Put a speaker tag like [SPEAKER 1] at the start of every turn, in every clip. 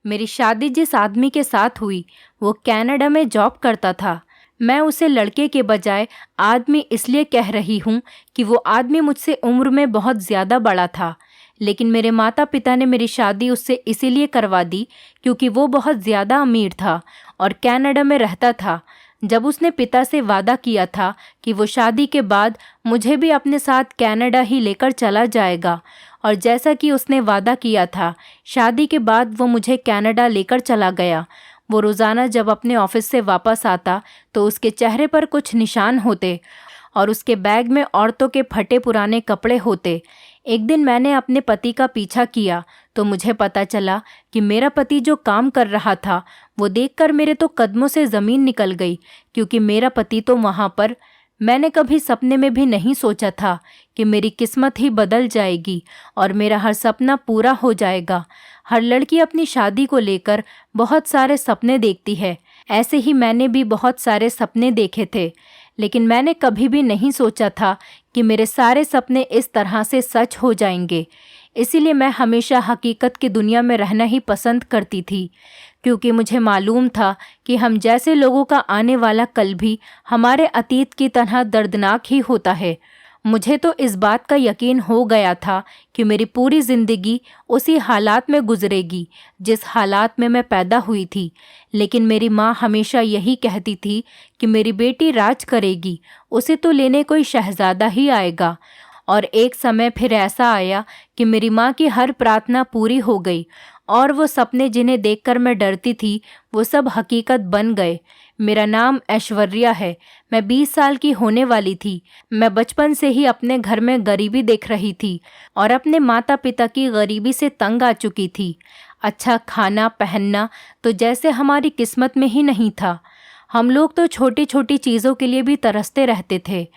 [SPEAKER 1] मेरी शादी जिस आदमी के साथ हुई वो कनाडा में जॉब करता था। मैं उसे लड़के के बजाय आदमी इसलिए कह रही हूँ कि वो आदमी मुझसे उम्र में बहुत ज़्यादा बड़ा था। लेकिन मेरे माता पिता ने मेरी शादी उससे इसीलिए करवा दी क्योंकि वो बहुत ज़्यादा अमीर था और कनाडा में रहता था। जब उसने पिता से वादा किया था कि वो शादी के बाद मुझे भी अपने साथ कनाडा ही लेकर चला जाएगा, और जैसा कि उसने वादा किया था, शादी के बाद वो मुझे कनाडा लेकर चला गया। वो रोज़ाना जब अपने ऑफिस से वापस आता तो उसके चेहरे पर कुछ निशान होते और उसके बैग में औरतों के फटे पुराने कपड़े होते। एक दिन मैंने अपने पति का पीछा किया तो मुझे पता चला कि मेरा पति जो काम कर रहा था वो देखकर मेरे तो कदमों से ज़मीन निकल गई, क्योंकि मेरा पति तो वहाँ पर। मैंने कभी सपने में भी नहीं सोचा था कि मेरी किस्मत ही बदल जाएगी और मेरा हर सपना पूरा हो जाएगा। हर लड़की अपनी शादी को लेकर बहुत सारे सपने देखती है। ऐसे ही मैंने भी बहुत सारे सपने देखे थे, लेकिन मैंने कभी भी नहीं सोचा था कि मेरे सारे सपने इस तरह से सच हो जाएंगे। इसीलिए मैं हमेशा हकीकत की दुनिया में रहना ही पसंद करती थी, क्योंकि मुझे मालूम था कि हम जैसे लोगों का आने वाला कल भी हमारे अतीत की तरह दर्दनाक ही होता है। मुझे तो इस बात का यकीन हो गया था कि मेरी पूरी ज़िंदगी उसी हालात में गुजरेगी जिस हालात में मैं पैदा हुई थी। लेकिन मेरी माँ हमेशा यही कहती थी कि मेरी बेटी राज करेगी, उसे तो लेने कोई शहज़ादा ही आएगा। और एक समय फिर ऐसा आया कि मेरी माँ की हर प्रार्थना पूरी हो गई और वो सपने जिन्हें देखकर मैं डरती थी वो सब हकीकत बन गए। मेरा नाम ऐश्वर्या है। मैं 20 साल की होने वाली थी। मैं बचपन से ही अपने घर में गरीबी देख रही थी और अपने माता पिता की गरीबी से तंग आ चुकी थी। अच्छा खाना पहनना तो जैसे हमारी किस्मत में ही नहीं था। हम लोग तो छोटी छोटी चीज़ों के लिए भी तरसते रहते थे।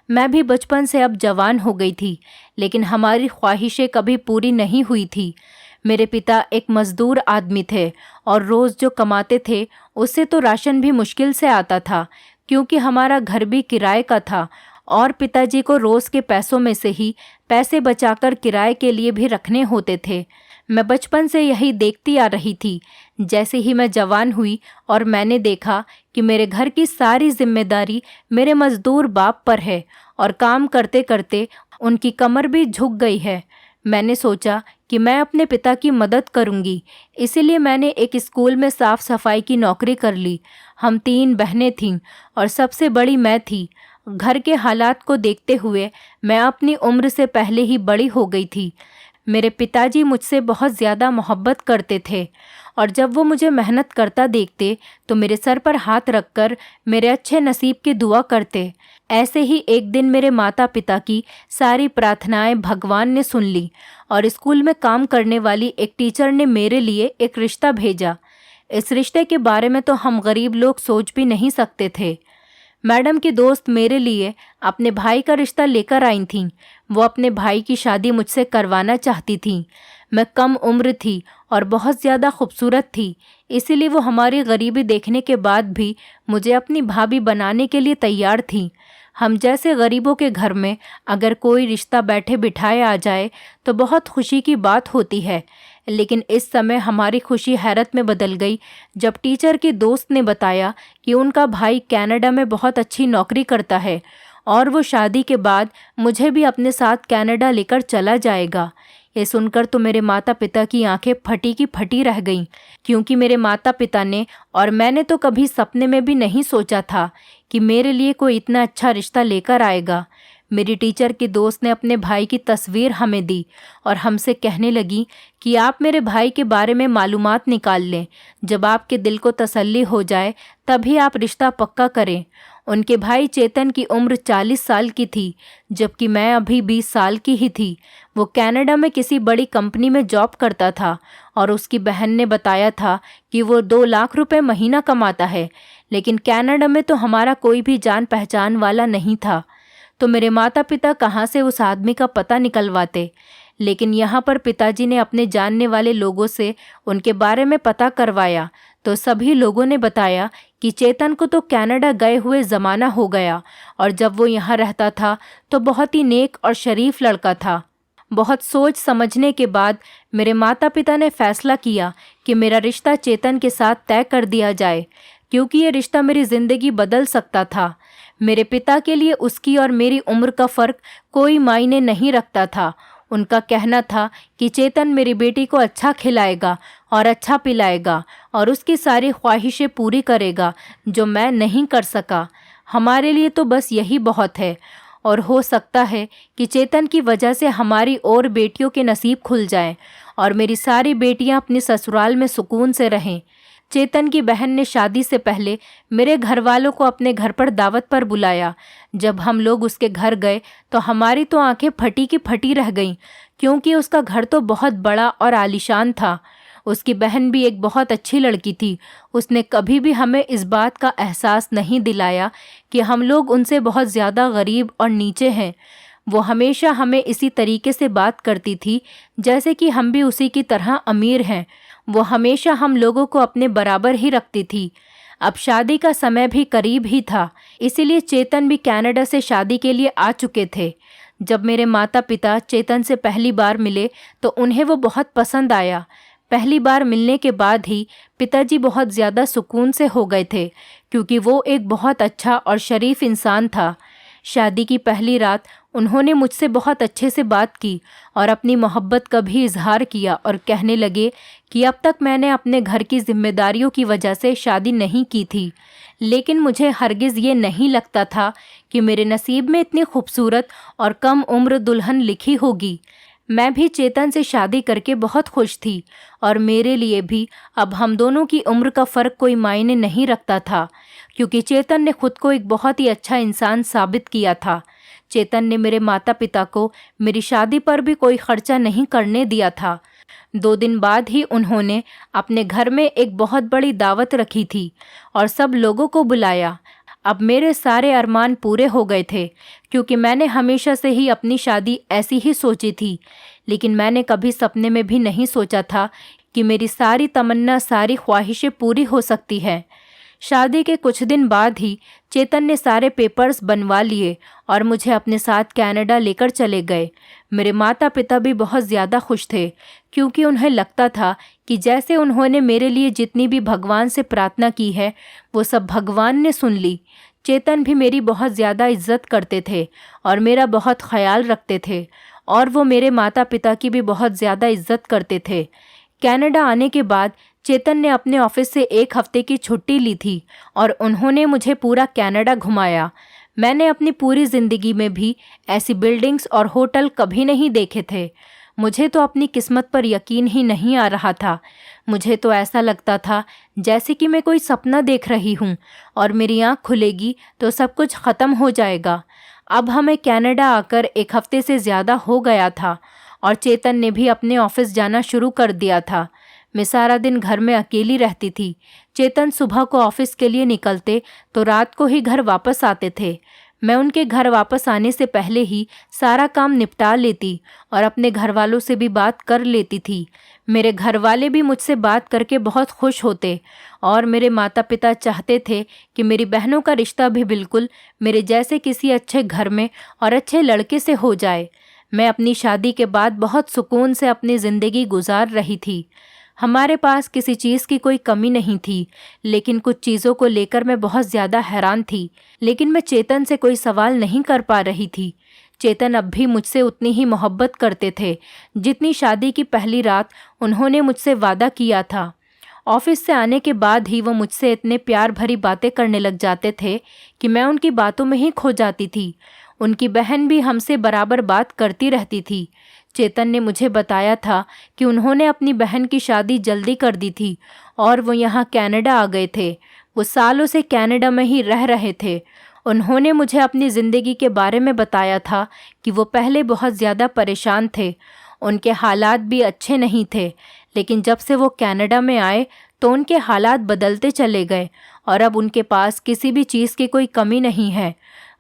[SPEAKER 1] मैं भी बचपन से अब जवान हो गई थी, लेकिन हमारी ख्वाहिशें कभी पूरी नहीं हुई थी। मेरे पिता एक मज़दूर आदमी थे और रोज़ जो कमाते थे उससे तो राशन भी मुश्किल से आता था, क्योंकि हमारा घर भी किराए का था और पिताजी को रोज़ के पैसों में से ही पैसे बचाकर किराए के लिए भी रखने होते थे। मैं बचपन से यही देखती आ रही थी। जैसे ही मैं जवान हुई और मैंने देखा कि मेरे घर की सारी जिम्मेदारी मेरे मज़दूर बाप पर है और काम करते करते उनकी कमर भी झुक गई है, मैंने सोचा कि मैं अपने पिता की मदद करूंगी। इसीलिए मैंने एक स्कूल में साफ सफाई की नौकरी कर ली। हम 3 बहनें थीं और सबसे बड़ी मैं थी। घर के हालात को देखते हुए मैं अपनी उम्र से पहले ही बड़ी हो गई थी। मेरे पिताजी मुझसे बहुत ज़्यादा मोहब्बत करते थे और जब वो मुझे मेहनत करता देखते तो मेरे सर पर हाथ रखकर मेरे अच्छे नसीब की दुआ करते। ऐसे ही एक दिन मेरे माता पिता की सारी प्रार्थनाएं भगवान ने सुन ली और स्कूल में काम करने वाली एक टीचर ने मेरे लिए एक रिश्ता भेजा। इस रिश्ते के बारे में तो हम गरीब लोग सोच भी नहीं सकते थे। मैडम की दोस्त मेरे लिए अपने भाई का रिश्ता लेकर आई थीं। वो अपने भाई की शादी मुझसे करवाना चाहती थीं। मैं कम उम्र थी और बहुत ज़्यादा खूबसूरत थी, इसीलिए वो हमारी गरीबी देखने के बाद भी मुझे अपनी भाभी बनाने के लिए तैयार थीं। हम जैसे गरीबों के घर में अगर कोई रिश्ता बैठे बिठाए आ जाए तो बहुत खुशी की बात होती है, लेकिन इस समय हमारी खुशी हैरत में बदल गई जब टीचर की दोस्त ने बताया कि उनका भाई कनाडा में बहुत अच्छी नौकरी करता है और वो शादी के बाद मुझे भी अपने साथ कनाडा लेकर चला जाएगा। ये सुनकर तो मेरे माता पिता की आंखें फटी की फटी रह गईं, क्योंकि मेरे माता पिता ने और मैंने तो कभी सपने में भी नहीं सोचा था कि मेरे लिए कोई इतना अच्छा रिश्ता लेकर आएगा। मेरी टीचर की दोस्त ने अपने भाई की तस्वीर हमें दी और हमसे कहने लगी कि आप मेरे भाई के बारे में मालूमात निकाल लें। जब आपके दिल को तसल्ली हो जाए तभी आप रिश्ता पक्का करें। उनके भाई चेतन की उम्र 40 साल की थी, जबकि मैं अभी 20 साल की ही थी। वो कनाडा में किसी बड़ी कंपनी में जॉब करता था और उसकी बहन ने बताया था कि वो 2 लाख रुपए महीना कमाता है, लेकिन कनाडा में तो हमारा कोई भी जान पहचान वाला नहीं था। तो मेरे माता पिता कहाँ से उस आदमी का पता निकलवाते। लेकिन यहाँ पर पिताजी ने अपने जानने वाले लोगों से उनके बारे में पता करवाया तो सभी लोगों ने बताया कि चेतन को तो कनाडा गए हुए ज़माना हो गया और जब वो यहाँ रहता था तो बहुत ही नेक और शरीफ लड़का था बहुत सोच समझने के बाद मेरे माता पिता ने फैसला किया कि मेरा रिश्ता चेतन के साथ तय कर दिया जाए, क्योंकि ये रिश्ता मेरी ज़िंदगी बदल सकता था। मेरे पिता के लिए उसकी और मेरी उम्र का फ़र्क कोई मायने नहीं रखता था। उनका कहना था कि चेतन मेरी बेटी को अच्छा खिलाएगा और अच्छा पिलाएगा और उसकी सारी ख्वाहिशें पूरी करेगा जो मैं नहीं कर सका। हमारे लिए तो बस यही बहुत है, और हो सकता है कि चेतन की वजह से हमारी और बेटियों के नसीब खुल जाएं और मेरी सारी बेटियां अपने ससुराल में सुकून से रहें। चेतन की बहन ने शादी से पहले मेरे घर वालों को अपने घर पर दावत पर बुलाया। जब हम लोग उसके घर गए तो हमारी तो आंखें फटी की फटी रह गईं, क्योंकि उसका घर तो बहुत बड़ा और आलीशान था। उसकी बहन भी एक बहुत अच्छी लड़की थी। उसने कभी भी हमें इस बात का एहसास नहीं दिलाया कि हम लोग उनसे बहुत ज़्यादा गरीब और नीचे हैं। वो हमेशा हमें इसी तरीके से बात करती थी जैसे कि हम भी उसी की तरह अमीर हैं। वो हमेशा हम लोगों को अपने बराबर ही रखती थी। अब शादी का समय भी करीब ही था, इसीलिए चेतन भी कनाडा से शादी के लिए आ चुके थे। जब मेरे माता पिता चेतन से पहली बार मिले तो उन्हें वो बहुत पसंद आया। पहली बार मिलने के बाद ही पिताजी बहुत ज़्यादा सुकून से हो गए थे, क्योंकि वो एक बहुत अच्छा और शरीफ इंसान था। शादी की पहली रात उन्होंने मुझसे बहुत अच्छे से बात की और अपनी मोहब्बत का भी इजहार किया और कहने लगे कि अब तक मैंने अपने घर की जिम्मेदारियों की वजह से शादी नहीं की थी, लेकिन मुझे हरगिज़ ये नहीं लगता था कि मेरे नसीब में इतनी खूबसूरत और कम उम्र दुल्हन लिखी होगी। मैं भी चेतन से शादी करके बहुत खुश थी और मेरे लिए भी अब हम दोनों की उम्र का फ़र्क कोई मायने नहीं रखता था, क्योंकि चेतन ने खुद को एक बहुत ही अच्छा इंसान साबित किया था। चेतन ने मेरे माता पिता को मेरी शादी पर भी कोई खर्चा नहीं करने दिया था। 2 दिन बाद ही उन्होंने अपने घर में एक बहुत बड़ी दावत रखी थी और सब लोगों को बुलाया। अब मेरे सारे अरमान पूरे हो गए थे, क्योंकि मैंने हमेशा से ही अपनी शादी ऐसी ही सोची थी, लेकिन मैंने कभी सपने में भी नहीं सोचा था कि मेरी सारी तमन्ना, सारी ख्वाहिशें पूरी हो सकती हैं। शादी के कुछ दिन बाद ही चेतन ने सारे पेपर्स बनवा लिए और मुझे अपने साथ कनाडा लेकर चले गए। मेरे माता पिता भी बहुत ज़्यादा खुश थे, क्योंकि उन्हें लगता था कि जैसे उन्होंने मेरे लिए जितनी भी भगवान से प्रार्थना की है वो सब भगवान ने सुन ली। चेतन भी मेरी बहुत ज़्यादा इज्जत करते थे और मेरा बहुत ख्याल रखते थे, और वो मेरे माता पिता की भी बहुत ज़्यादा इज्जत करते थे। कनाडा आने के बाद चेतन ने अपने ऑफिस से 1 हफ्ते की छुट्टी ली थी और उन्होंने मुझे पूरा कनाडा घुमाया। मैंने अपनी पूरी ज़िंदगी में भी ऐसी बिल्डिंग्स और होटल कभी नहीं देखे थे। मुझे तो अपनी किस्मत पर यकीन ही नहीं आ रहा था। मुझे तो ऐसा लगता था जैसे कि मैं कोई सपना देख रही हूँ और मेरी आँख खुलेगी तो सब कुछ ख़त्म हो जाएगा। अब हमें कनाडा आकर 1 हफ्ते से ज़्यादा हो गया था और चेतन ने भी अपने ऑफिस जाना शुरू कर दिया था। मैं सारा दिन घर में अकेली रहती थी। चेतन सुबह को ऑफिस के लिए निकलते तो रात को ही घर वापस आते थे। मैं उनके घर वापस आने से पहले ही सारा काम निपटा लेती और अपने घर वालों से भी बात कर लेती थी। मेरे घर वाले भी मुझसे बात करके बहुत खुश होते और मेरे माता पिता चाहते थे कि मेरी बहनों का रिश्ता भी बिल्कुल मेरे जैसे किसी अच्छे घर में और अच्छे लड़के से हो जाए। मैं अपनी शादी के बाद बहुत सुकून से अपनी ज़िंदगी गुजार रही थी। हमारे पास किसी चीज़ की कोई कमी नहीं थी, लेकिन कुछ चीज़ों को लेकर मैं बहुत ज़्यादा हैरान थी। लेकिन मैं चेतन से कोई सवाल नहीं कर पा रही थी। चेतन अब भी मुझसे उतनी ही मोहब्बत करते थे जितनी शादी की पहली रात उन्होंने मुझसे वादा किया था। ऑफिस से आने के बाद ही वो मुझसे इतने प्यार भरी बातें करने लग जाते थे कि मैं उनकी बातों में ही खो जाती थी। उनकी बहन भी हमसे बराबर बात करती रहती थी। चेतन ने मुझे बताया था कि उन्होंने अपनी बहन की शादी जल्दी कर दी थी और वो यहाँ कनाडा आ गए थे। वो सालों से कनाडा में ही रह रहे थे। उन्होंने मुझे अपनी ज़िंदगी के बारे में बताया था कि वो पहले बहुत ज़्यादा परेशान थे। उनके हालात भी अच्छे नहीं थे, लेकिन जब से वो कनाडा में आए तो उनके हालात बदलते चले गए और अब उनके पास किसी भी चीज़ की कोई कमी नहीं है।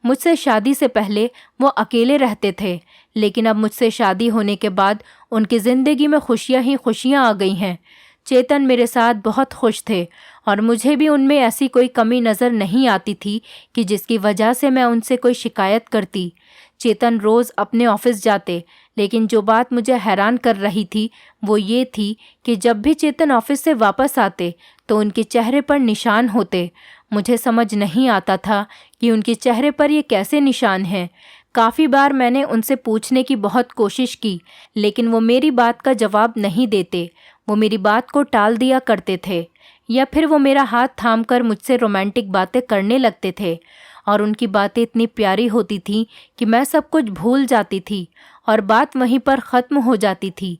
[SPEAKER 1] मुझसे शादी से पहले वो अकेले रहते थे, लेकिन अब मुझसे शादी होने के बाद उनकी ज़िंदगी में खुशियाँ ही खुशियाँ आ गई हैं। चेतन मेरे साथ बहुत खुश थे और मुझे भी उनमें ऐसी कोई कमी नज़र नहीं आती थी कि जिसकी वजह से मैं उनसे कोई शिकायत करती। चेतन रोज़ अपने ऑफिस जाते, लेकिन जो बात मुझे हैरान कर रही थी वो ये थी कि जब भी चेतन ऑफिस से वापस आते तो उनके चेहरे पर निशान होते। मुझे समझ नहीं आता था कि उनके चेहरे पर ये कैसे निशान हैं। काफ़ी बार मैंने उनसे पूछने की बहुत कोशिश की, लेकिन वो मेरी बात का जवाब नहीं देते। वो मेरी बात को टाल दिया करते थे, या फिर वो मेरा हाथ थामकर मुझसे रोमांटिक बातें करने लगते थे। और उनकी बातें इतनी प्यारी होती थीं कि मैं सब कुछ भूल जाती थी और बात वहीं पर ख़त्म हो जाती थी।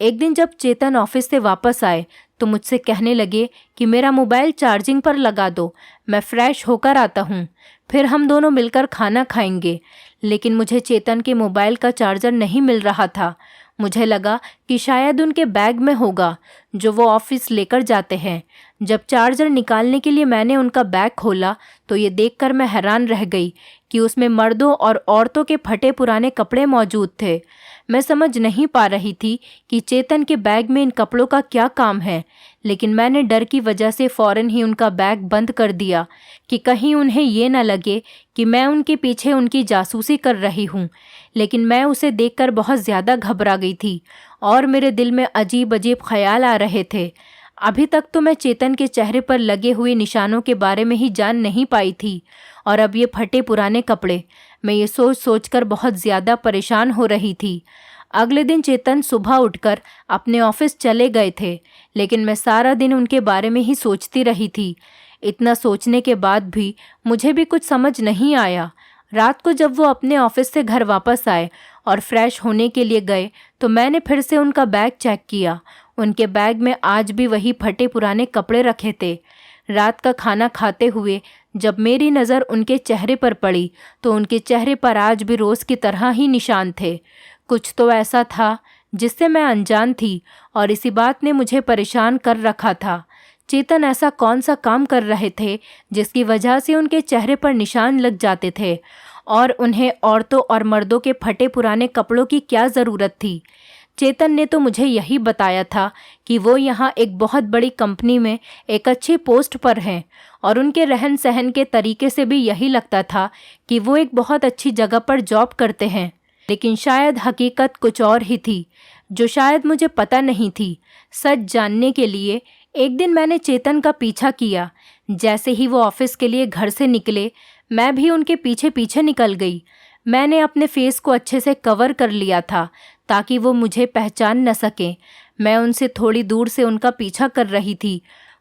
[SPEAKER 1] एक दिन जब चेतन ऑफिस से वापस आए तो मुझसे कहने लगे कि मेरा मोबाइल चार्जिंग पर लगा दो, मैं फ्रेश होकर आता हूँ, फिर हम दोनों मिलकर खाना खाएंगे। लेकिन मुझे चेतन के मोबाइल का चार्जर नहीं मिल रहा था। मुझे लगा कि शायद उनके बैग में होगा जो वो ऑफिस लेकर जाते हैं। जब चार्जर निकालने के लिए मैंने उनका बैग खोला तो ये देखकर मैं हैरान रह गई कि उसमें मर्दों और औरतों के फटे पुराने कपड़े मौजूद थे। मैं समझ नहीं पा रही थी कि चेतन के बैग में इन कपड़ों का क्या काम है, लेकिन मैंने डर की वजह से फ़ौरन ही उनका बैग बंद कर दिया कि कहीं उन्हें ये न लगे कि मैं उनके पीछे उनकी जासूसी कर रही हूँ। लेकिन मैं उसे देखकर बहुत ज़्यादा घबरा गई थी और मेरे दिल में अजीब अजीब ख्याल आ रहे थे। अभी तक तो मैं चेतन के चेहरे पर लगे हुए निशानों के बारे में ही जान नहीं पाई थी, और अब ये फटे पुराने कपड़े। मैं ये सोच सोचकर बहुत ज़्यादा परेशान हो रही थी। अगले दिन चेतन सुबह उठकर अपने ऑफिस चले गए थे, लेकिन मैं सारा दिन उनके बारे में ही सोचती रही थी। इतना सोचने के बाद भी मुझे भी कुछ समझ नहीं आया। रात को जब वो अपने ऑफिस से घर वापस आए और फ्रेश होने के लिए गए तो मैंने फिर से उनका बैग चेक किया। उनके बैग में आज भी वही फटे पुराने कपड़े रखे थे। रात का खाना खाते हुए जब मेरी नज़र उनके चेहरे पर पड़ी तो उनके चेहरे पर आज भी रोज़ की तरह ही निशान थे। कुछ तो ऐसा था जिससे मैं अनजान थी और इसी बात ने मुझे परेशान कर रखा था। चेतन ऐसा कौन सा काम कर रहे थे जिसकी वजह से उनके चेहरे पर निशान लग जाते थे, और उन्हें औरतों और मर्दों के फटे पुराने कपड़ों की क्या ज़रूरत थी। चेतन ने तो मुझे यही बताया था कि वो यहाँ एक बहुत बड़ी कंपनी में एक अच्छी पोस्ट पर हैं, और उनके रहन सहन के तरीके से भी यही लगता था कि वो एक बहुत अच्छी जगह पर जॉब करते हैं। लेकिन शायद हकीकत कुछ और ही थी जो शायद मुझे पता नहीं थी। सच जानने के लिए एक दिन मैंने चेतन का पीछा किया। जैसे ही वो ऑफिस के लिए घर से निकले मैं भी उनके पीछे पीछे निकल गई। मैंने अपने फेस को अच्छे से कवर कर लिया था ताकि वो मुझे पहचान न सकें। मैं उनसे थोड़ी दूर से उनका पीछा कर रही थी।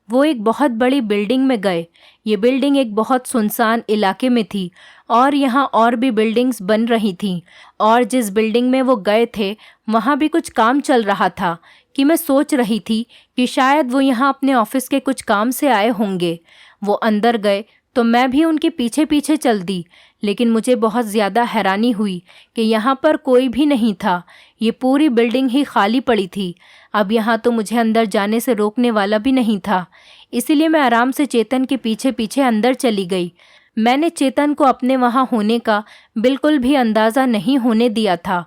[SPEAKER 1] वो एक बहुत बड़ी बिल्डिंग में गए। ये बिल्डिंग एक बहुत सुनसान इलाके में थी और यहाँ और भी बिल्डिंग्स बन रही थीं, और जिस बिल्डिंग में वो गए थे वहाँ भी कुछ काम चल रहा था कि मैं सोच रही थी कि शायद वो यहाँ अपने ऑफिस के कुछ काम से आए होंगे। वो अंदर गए तो मैं भी उनके पीछे पीछे चल दी, लेकिन मुझे बहुत ज़्यादा हैरानी हुई कि यहाँ पर कोई भी नहीं था। ये पूरी बिल्डिंग ही खाली पड़ी थी। अब यहाँ तो मुझे अंदर जाने से रोकने वाला भी नहीं था, इसीलिए मैं आराम से चेतन के पीछे पीछे अंदर चली गई। मैंने चेतन को अपने वहाँ होने का बिल्कुल भी अंदाज़ा नहीं होने दिया था।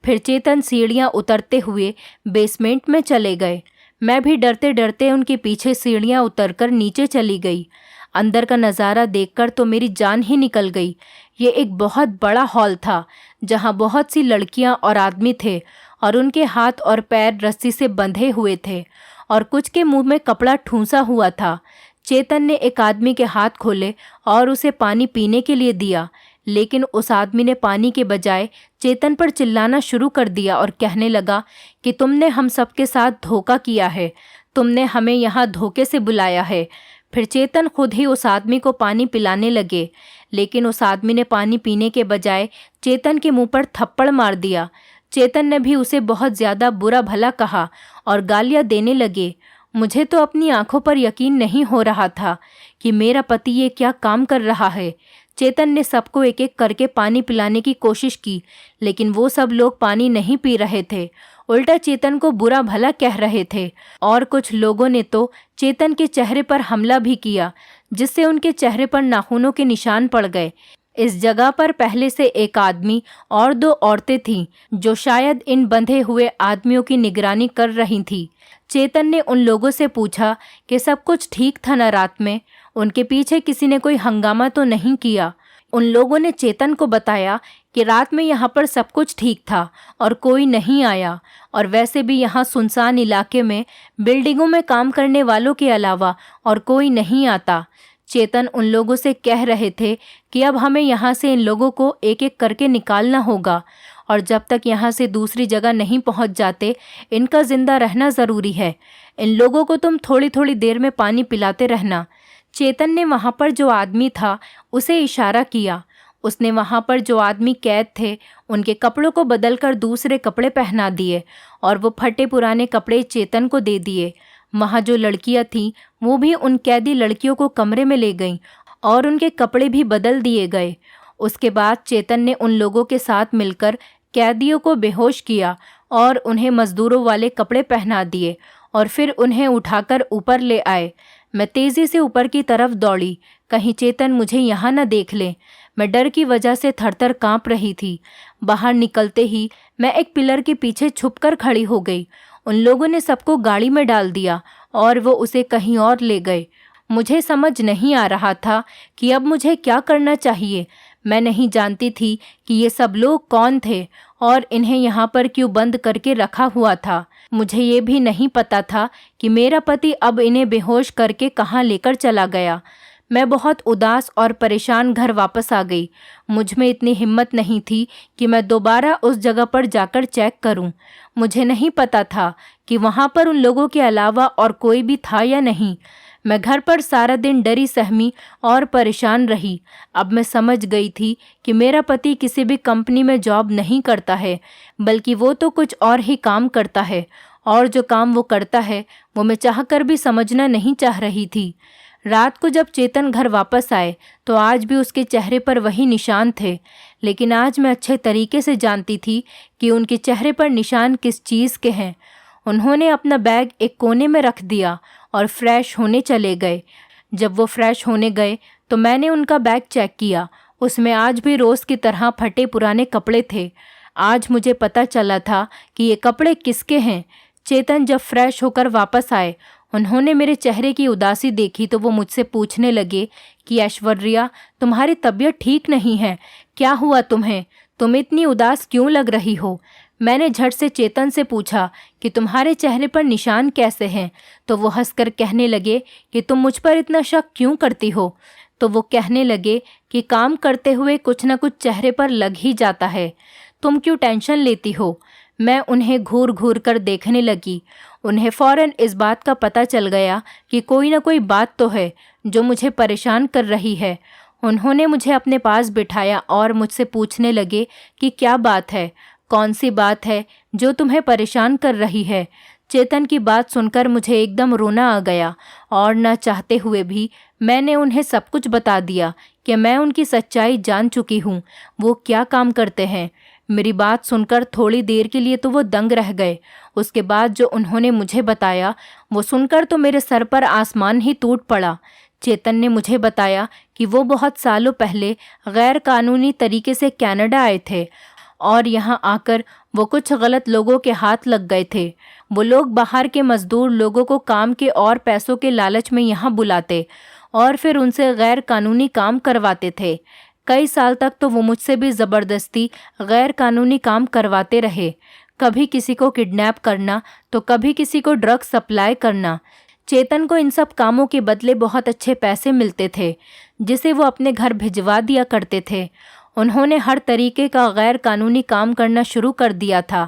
[SPEAKER 1] फिर चेतन सीढ़ियाँ उतरते हुए बेसमेंट में चले गए। मैं भी डरते डरते उनके पीछे सीढ़ियाँ उतरकर नीचे चली गई। अंदर का नज़ारा देखकर तो मेरी जान ही निकल गई। ये एक बहुत बड़ा हॉल था जहाँ बहुत सी लड़कियाँ और आदमी थे, और उनके हाथ और पैर रस्सी से बंधे हुए थे और कुछ के मुंह में कपड़ा ठूंसा हुआ था। चेतन ने एक आदमी के हाथ खोले और उसे पानी पीने के लिए दिया, लेकिन उस आदमी ने पानी के बजाय चेतन पर चिल्लाना शुरू कर दिया और कहने लगा कि तुमने हम सबके साथ धोखा किया है, तुमने हमें यहाँ धोखे से बुलाया है। फिर चेतन खुद ही उस आदमी को पानी पिलाने लगे, लेकिन उस आदमी ने पानी पीने के बजाय चेतन के मुंह पर थप्पड़ मार दिया। चेतन ने भी उसे बहुत ज़्यादा बुरा भला कहा और गालियाँ देने लगे। मुझे तो अपनी आंखों पर यकीन नहीं हो रहा था कि मेरा पति ये क्या काम कर रहा है। चेतन ने सबको एक एक करके पानी पिलाने की कोशिश की, लेकिन वो सब लोग पानी नहीं पी रहे थे, उल्टा चेतन को बुरा भला कह रहे थे। और कुछ लोगों ने तो चेतन के चेहरे पर हमला भी किया, जिससे उनके चेहरे पर नाखूनों के निशान पड़ गए। इस जगह पर पहले से एक आदमी और 2 औरतें थीं जो शायद इन बंधे हुए आदमियों की निगरानी कर रही थीं। चेतन ने उन लोगों से पूछा कि सब कुछ ठीक था न रात में, उनके पीछे किसी ने कोई हंगामा तो नहीं किया। उन लोगों ने चेतन को बताया कि रात में यहाँ पर सब कुछ ठीक था और कोई नहीं आया, और वैसे भी यहाँ सुनसान इलाके में बिल्डिंगों में काम करने वालों के अलावा और कोई नहीं आता। चेतन उन लोगों से कह रहे थे कि अब हमें यहाँ से इन लोगों को एक एक करके निकालना होगा, और जब तक यहाँ से दूसरी जगह नहीं पहुँच जाते इनका जिंदा रहना ज़रूरी है। इन लोगों को तुम थोड़ी थोड़ी देर में पानी पिलाते रहना। चेतन ने वहाँ पर जो आदमी था उसे इशारा किया। उसने वहाँ पर जो आदमी कैद थे उनके कपड़ों को बदलकर दूसरे कपड़े पहना दिए और वो फटे पुराने कपड़े चेतन को दे दिए। वहाँ जो लड़कियाँ थीं वो भी उन कैदी लड़कियों को कमरे में ले गईं और उनके कपड़े भी बदल दिए गए। उसके बाद चेतन ने उन लोगों के साथ मिलकर कैदियों को बेहोश किया और उन्हें मजदूरों वाले कपड़े पहना दिए और फिर उन्हें उठाकर ऊपर ले आए। मैं तेज़ी से ऊपर की तरफ दौड़ी, कहीं चेतन मुझे यहाँ न देख ले। मैं डर की वजह से थरथर काँप रही थी। बाहर निकलते ही मैं एक पिलर के पीछे छुपकर खड़ी हो गई। उन लोगों ने सबको गाड़ी में डाल दिया और वो उसे कहीं और ले गए। मुझे समझ नहीं आ रहा था कि अब मुझे क्या करना चाहिए। मैं नहीं जानती थी कि ये सब लोग कौन थे और इन्हें यहाँ पर क्यों बंद करके रखा हुआ था। मुझे ये भी नहीं पता था कि मेरा पति अब इन्हें बेहोश करके कहाँ लेकर चला गया। मैं बहुत उदास और परेशान घर वापस आ गई। मुझ में इतनी हिम्मत नहीं थी कि मैं दोबारा उस जगह पर जाकर चेक करूं। मुझे नहीं पता था कि वहाँ पर उन लोगों के अलावा और कोई भी था या नहीं। मैं घर पर सारा दिन डरी सहमी और परेशान रही। अब मैं समझ गई थी कि मेरा पति किसी भी कंपनी में जॉब नहीं करता है, बल्कि वो तो कुछ और ही काम करता है, और जो काम वो करता है वो मैं चाहकर भी समझना नहीं चाह रही थी। रात को जब चेतन घर वापस आए तो आज भी उसके चेहरे पर वही निशान थे, लेकिन आज मैं अच्छे तरीके से जानती थी कि उनके चेहरे पर निशान किस चीज़ के हैं। उन्होंने अपना बैग एक कोने में रख दिया और फ्रेश होने चले गए। जब वो फ्रेश होने गए तो मैंने उनका बैग चेक किया। उसमें आज भी रोज़ की तरह फटे पुराने कपड़े थे। आज मुझे पता चला था कि ये कपड़े किसके हैं। चेतन जब फ्रेश होकर वापस आए, उन्होंने मेरे चेहरे की उदासी देखी तो वो मुझसे पूछने लगे कि ऐश्वर्या, तुम्हारी तबीयत ठीक नहीं है, क्या हुआ तुम्हें? तुम इतनी उदास क्यों लग रही हो? मैंने झट से चेतन से पूछा कि तुम्हारे चेहरे पर निशान कैसे हैं? तो वो हंसकर कहने लगे कि तुम मुझ पर इतना शक क्यों करती हो? तो वो कहने लगे कि काम करते हुए कुछ न कुछ चेहरे पर लग ही जाता है, तुम क्यों टेंशन लेती हो? मैं उन्हें घूर घूर कर देखने लगी। उन्हें फ़ौरन इस बात का पता चल गया कि कोई ना कोई बात तो है जो मुझे परेशान कर रही है। उन्होंने मुझे अपने पास बिठाया और मुझसे पूछने लगे कि क्या बात है, कौन सी बात है जो तुम्हें परेशान कर रही है। चेतन की बात सुनकर मुझे एकदम रोना आ गया और न चाहते हुए भी मैंने उन्हें सब कुछ बता दिया कि मैं उनकी सच्चाई जान चुकी हूँ, वो क्या काम करते हैं। मेरी बात सुनकर थोड़ी देर के लिए तो वो दंग रह गए। उसके बाद जो उन्होंने मुझे बताया वो सुनकर तो मेरे सर पर आसमान ही टूट पड़ा। चेतन ने मुझे बताया कि वो बहुत सालों पहले गैर कानूनी तरीके से कनाडा आए थे और यहाँ आकर वो कुछ गलत लोगों के हाथ लग गए थे। वो लोग बाहर के मजदूर लोगों को काम के और पैसों के लालच में यहाँ बुलाते और फिर उनसे गैर कानूनी काम करवाते थे। कई साल तक तो वो मुझसे भी ज़बरदस्ती गैर कानूनी काम करवाते रहे, कभी किसी को किडनैप करना तो कभी किसी को ड्रग सप्लाई करना। चेतन को इन सब कामों के बदले बहुत अच्छे पैसे मिलते थे जिसे वो अपने घर भिजवा दिया करते थे। उन्होंने हर तरीके का गैर कानूनी काम करना शुरू कर दिया था,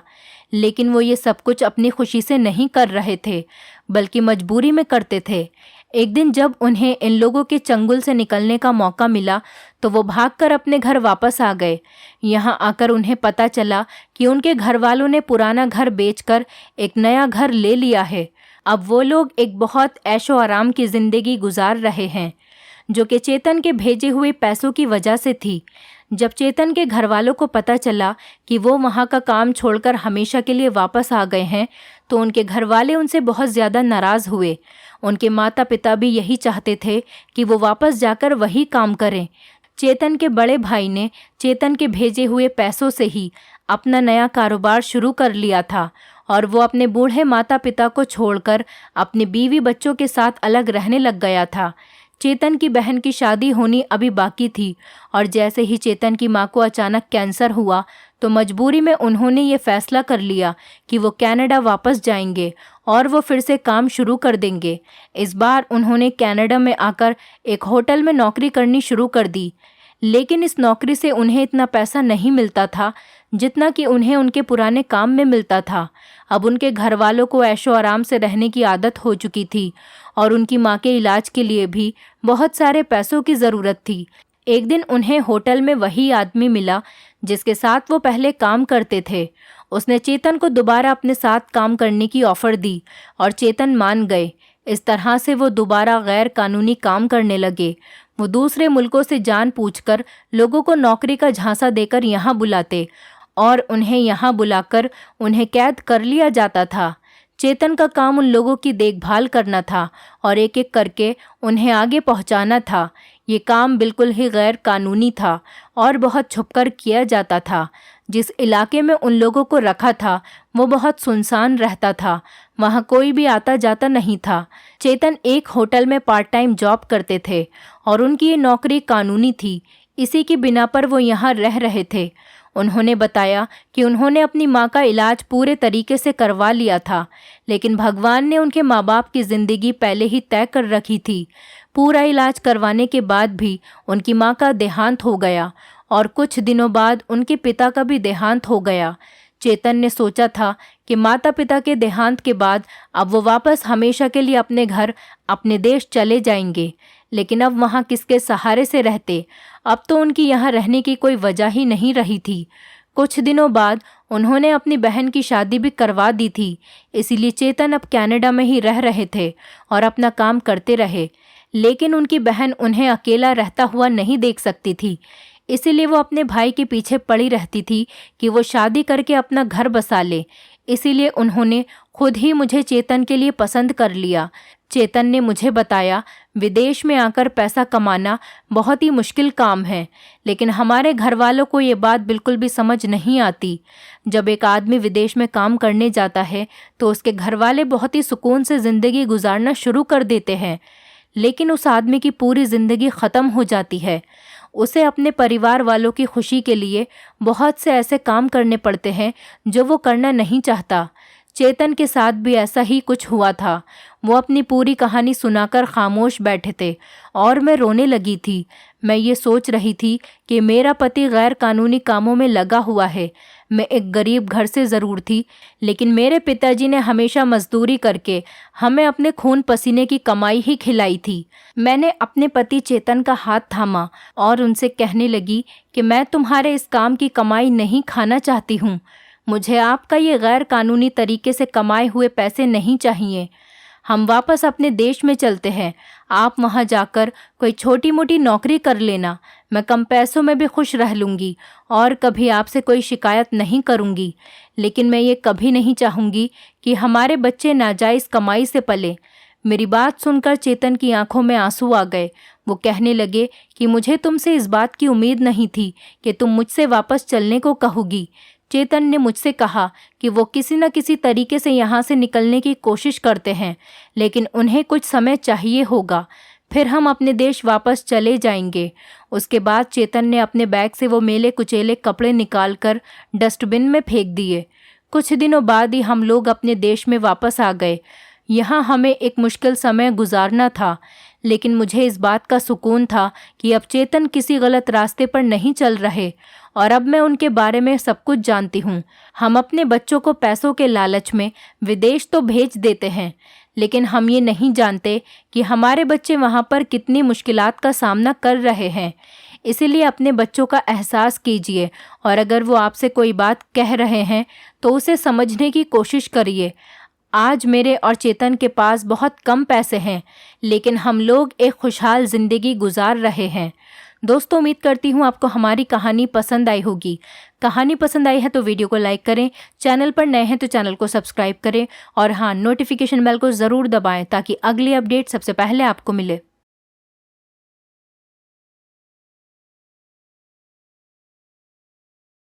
[SPEAKER 1] लेकिन वो ये सब कुछ अपनी खुशी से नहीं कर रहे थे बल्कि मजबूरी में करते थे। एक दिन जब उन्हें इन लोगों के चंगुल से निकलने का मौका मिला तो वो भागकर अपने घर वापस आ गए। यहाँ आकर उन्हें पता चला कि उनके घर वालों ने पुराना घर बेचकर एक नया घर ले लिया है। अब वो लोग एक बहुत ऐशो आराम की ज़िंदगी गुजार रहे हैं, जो कि चेतन के भेजे हुए पैसों की वजह से थी। जब चेतन के घर वालों को पता चला कि वो वहाँ का काम छोड़कर हमेशा के लिए वापस आ गए हैं तो उनके घर वाले उनसे बहुत ज़्यादा नाराज़ हुए। उनके माता पिता भी यही चाहते थे कि वो वापस जाकर वही काम करें। चेतन के बड़े भाई ने चेतन के भेजे हुए पैसों से ही अपना नया कारोबार शुरू कर लिया था और वो अपने बूढ़े माता पिता को छोड़कर अपने बीवी बच्चों के साथ अलग रहने लग गया था। चेतन की बहन की शादी होनी अभी बाकी थी और जैसे ही चेतन की माँ को अचानक कैंसर हुआ तो मजबूरी में उन्होंने ये फैसला कर लिया कि वो कनाडा वापस जाएंगे और वो फिर से काम शुरू कर देंगे। इस बार उन्होंने कनाडा में आकर एक होटल में नौकरी करनी शुरू कर दी, लेकिन इस नौकरी से उन्हें इतना पैसा नहीं मिलता था जितना कि उन्हें उनके पुराने काम में मिलता था। अब उनके घर वालों को ऐशो आराम से रहने की आदत हो चुकी थी और उनकी माँ के इलाज के लिए भी बहुत सारे पैसों की ज़रूरत थी। एक दिन उन्हें होटल में वही आदमी मिला जिसके साथ वो पहले काम करते थे। उसने चेतन को दोबारा अपने साथ काम करने की ऑफ़र दी और चेतन मान गए। इस तरह से वो दोबारा गैर कानूनी काम करने लगे। वो दूसरे मुल्कों से जान पूछकर लोगों को नौकरी का झांसा देकर यहाँ बुलाते और उन्हें यहाँ बुलाकर उन्हें कैद कर लिया जाता था। चेतन का काम उन लोगों की देखभाल करना था और एक एक करके उन्हें आगे पहुँचाना था। ये काम बिल्कुल ही गैर कानूनी था और बहुत छुपकर किया जाता था। जिस इलाके में उन लोगों को रखा था वो बहुत सुनसान रहता था, वहाँ कोई भी आता जाता नहीं था। चेतन एक होटल में पार्ट टाइम जॉब करते थे और उनकी ये नौकरी कानूनी थी। इसी की बिना पर वो यहाँ रह रहे थे। उन्होंने बताया कि उन्होंने अपनी माँ का इलाज पूरे तरीके से करवा लिया था, लेकिन भगवान ने उनके माँ बाप की ज़िंदगी पहले ही तय कर रखी थी। पूरा इलाज करवाने के बाद भी उनकी माँ का देहांत हो गया और कुछ दिनों बाद उनके पिता का भी देहांत हो गया। चेतन ने सोचा था कि माता पिता के देहांत के बाद अब वो वापस हमेशा के लिए अपने घर, अपने देश चले जाएंगे, लेकिन अब वहाँ किसके सहारे से रहते। अब तो उनकी यहाँ रहने की कोई वजह ही नहीं रही थी। कुछ दिनों बाद उन्होंने अपनी बहन की शादी भी करवा दी थी, इसीलिए चेतन अब कनाडा में ही रह रहे थे और अपना काम करते रहे। लेकिन उनकी बहन उन्हें अकेला रहता हुआ नहीं देख सकती थी, इसीलिए वो अपने भाई के पीछे पड़ी रहती थी कि वो शादी करके अपना घर बसा ले। इसीलिए उन्होंने खुद ही मुझे चेतन के लिए पसंद कर लिया। चेतन ने मुझे बताया, विदेश में आकर पैसा कमाना बहुत ही मुश्किल काम है, लेकिन हमारे घर वालों को ये बात बिल्कुल भी समझ नहीं आती। जब एक आदमी विदेश में काम करने जाता है तो उसके घर वाले बहुत ही सुकून से ज़िंदगी गुजारना शुरू कर देते हैं, लेकिन उस आदमी की पूरी ज़िंदगी ख़त्म हो जाती है। उसे अपने परिवार वालों की खुशी के लिए बहुत से ऐसे काम करने पड़ते हैं जो वो करना नहीं चाहता। चेतन के साथ भी ऐसा ही कुछ हुआ था। वो अपनी पूरी कहानी सुनाकर खामोश बैठे थे और मैं रोने लगी थी। मैं ये सोच रही थी कि मेरा पति गैर कानूनी कामों में लगा हुआ है। मैं एक गरीब घर से ज़रूर थी, लेकिन मेरे पिताजी ने हमेशा मजदूरी करके हमें अपने खून पसीने की कमाई ही खिलाई थी। मैंने अपने पति चेतन का हाथ थामा और उनसे कहने लगी कि मैं तुम्हारे इस काम की कमाई नहीं खाना चाहती हूँ। मुझे आपका ये गैर कानूनी तरीके से कमाए हुए पैसे नहीं चाहिए। हम वापस अपने देश में चलते हैं। आप वहाँ जाकर कोई छोटी मोटी नौकरी कर लेना। मैं कम पैसों में भी खुश रह लूँगी और कभी आपसे कोई शिकायत नहीं करूँगी, लेकिन मैं ये कभी नहीं चाहूँगी कि हमारे बच्चे नाजायज़ कमाई से पले। मेरी बात सुनकर चेतन की आंखों में आंसू आ गए। वो कहने लगे कि मुझे तुमसे इस बात की उम्मीद नहीं थी कि तुम मुझसे वापस चलने को कहोगी। चेतन ने मुझसे कहा कि वो किसी न किसी तरीके से यहाँ से निकलने की कोशिश करते हैं, लेकिन उन्हें कुछ समय चाहिए होगा, फिर हम अपने देश वापस चले जाएंगे। उसके बाद चेतन ने अपने बैग से वो मेले कुचेले कपड़े निकालकर डस्टबिन में फेंक दिए। कुछ दिनों बाद ही हम लोग अपने देश में वापस आ गए। यहाँ हमें एक मुश्किल समय गुजारना था, लेकिन मुझे इस बात का सुकून था कि अब चेतन किसी गलत रास्ते पर नहीं चल रहे और अब मैं उनके बारे में सब कुछ जानती हूँ। हम अपने बच्चों को पैसों के लालच में विदेश तो भेज देते हैं, लेकिन हम ये नहीं जानते कि हमारे बच्चे वहाँ पर कितनी मुश्किलात का सामना कर रहे हैं। इसीलिए अपने बच्चों का एहसास कीजिए और अगर वो आपसे कोई बात कह रहे हैं तो उसे समझने की कोशिश करिए। आज मेरे और चेतन के पास बहुत कम पैसे हैं, लेकिन हम लोग एक खुशहाल ज़िंदगी गुजार रहे हैं। दोस्तों, उम्मीद करती हूँ आपको हमारी कहानी पसंद आई होगी। कहानी पसंद आई है तो वीडियो को लाइक करें, चैनल पर नए हैं तो चैनल को सब्सक्राइब करें और हाँ, नोटिफिकेशन बेल को ज़रूर दबाएं ताकि अगली अपडेट सबसे पहले आपको मिले।